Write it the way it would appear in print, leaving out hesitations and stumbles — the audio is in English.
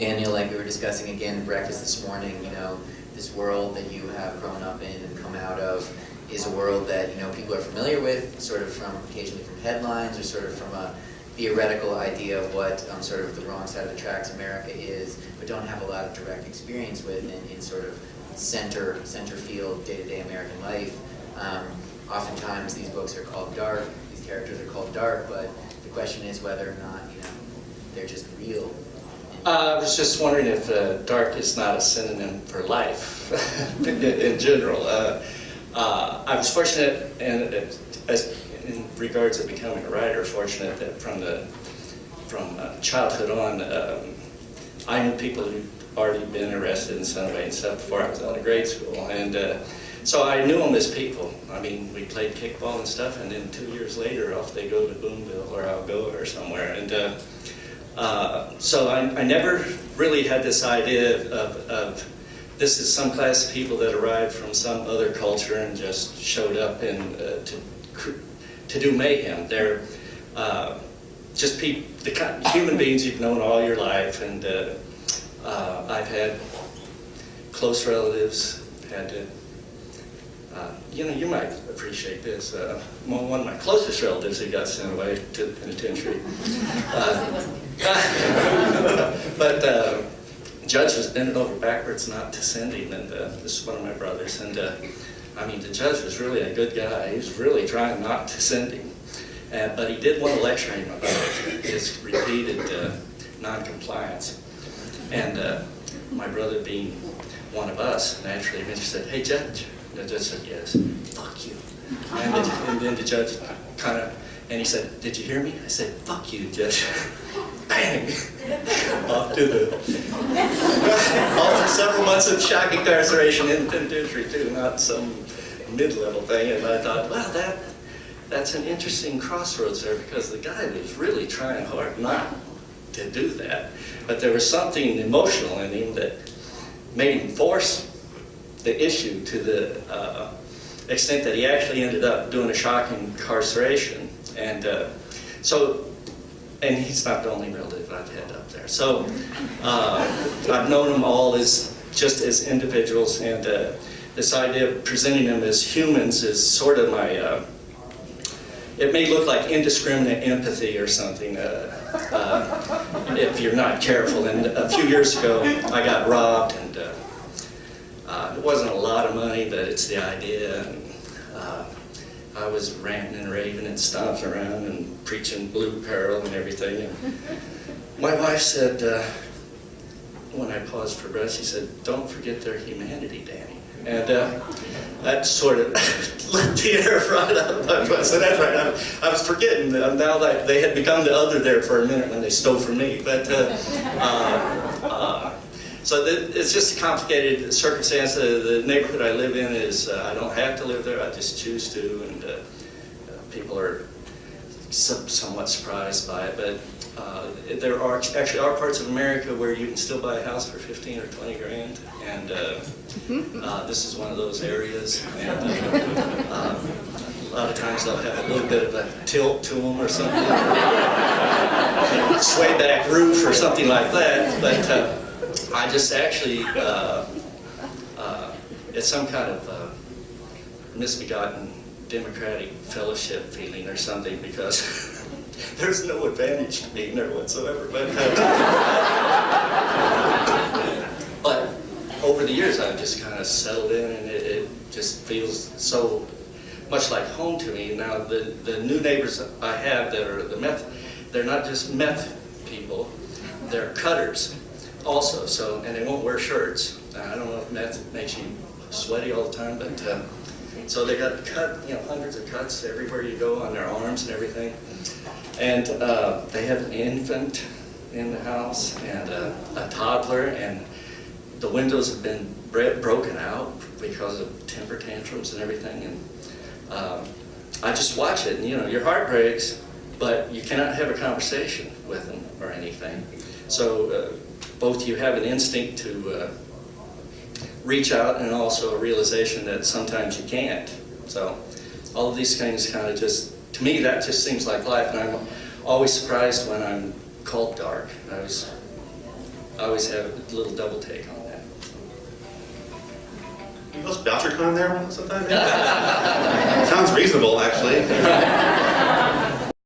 Daniel, like we were discussing again at breakfast this morning, this world that you have grown up in and come out of is a world that, people are familiar with, sort of occasionally from headlines or sort of from a theoretical idea of what sort of the wrong side of the tracks America is, but don't have a lot of direct experience with in sort of center field, day-to-day American life. Oftentimes these books are called dark, these characters are called dark, but the question is whether or not, they're just real. I was just wondering if dark is not a synonym for life in general. I was fortunate, and in regards to becoming a writer, fortunate that from childhood on, I knew people who'd already been arrested in some way and stuff before I was out of grade school, and so I knew them as people. I mean, we played kickball and stuff, and then 2 years later, off they go to Boonville or Algoa or somewhere, and so I never really had this idea of this is some class of people that arrived from some other culture and just showed up and to do mayhem. They're just the human beings you've known all your life, and I've had close relatives, had to, you might appreciate this. One of my closest relatives who got sent away to the penitentiary. But judge was bending over backwards not to send him, and this is one of my brothers. And the judge was really a good guy. He was really trying not to send him. But he did want to lecture him about his repeated non-compliance. And my brother, being one of us, naturally said, "Hey, Judge." The judge said, "Yes." "Fuck you." And then the judge and he said, "Did you hear me?" I said, "Fuck you, Judge." Bang! Off to several months of shock incarceration in the penitentiary too, not some mid-level thing. And I thought, well, that's an interesting crossroads there, because the guy was really trying hard not to do that. But there was something emotional in him that made him force the issue to the extent that he actually ended up doing a shock incarceration. And and he's not the only relative I've had up there. So I've known them all just as individuals, and this idea of presenting them as humans is sort of my, it may look like indiscriminate empathy or something if you're not careful. And a few years ago I got robbed, and it wasn't a lot of money, but it's the idea. And, I was ranting and raving and stomping around and preaching blue peril and everything. And my wife said, when I paused for breath, she said, "Don't forget their humanity, Danny." And that sort of lit the air right up. So that's right. I was forgetting now that they had become the other there for a minute when they stole from me. But so it's just a complicated circumstance. The neighborhood I live in is, I don't have to live there, I just choose to, and people are somewhat surprised by it. But there actually are parts of America where you can still buy a house for 15 or 20 grand, and this is one of those areas. And a lot of times they'll have a little bit of a tilt to them or something, sway back roof or something like that. But I just actually, it's some kind of misbegotten democratic fellowship feeling or something, because there's no advantage to being there whatsoever. But over the years, I've just kind of settled in, and it just feels so much like home to me. Now, the new neighbors I have that are they're not just meth people, they're cutters also, and they won't wear shirts. I don't know if meth makes you sweaty all the time, but so they got hundreds of cuts everywhere you go on their arms and everything. And they have an infant in the house and a toddler, and the windows have been broken out because of temper tantrums and everything. And I just watch it, and your heart breaks, but you cannot have a conversation with them or anything. So both you have an instinct to reach out, and also a realization that sometimes you can't. So all of these things kind of just, to me, that just seems like life. And I'm always surprised when I'm called dark. I always have a little double take on that. You host Bouchercon there sometime? Sounds reasonable, actually.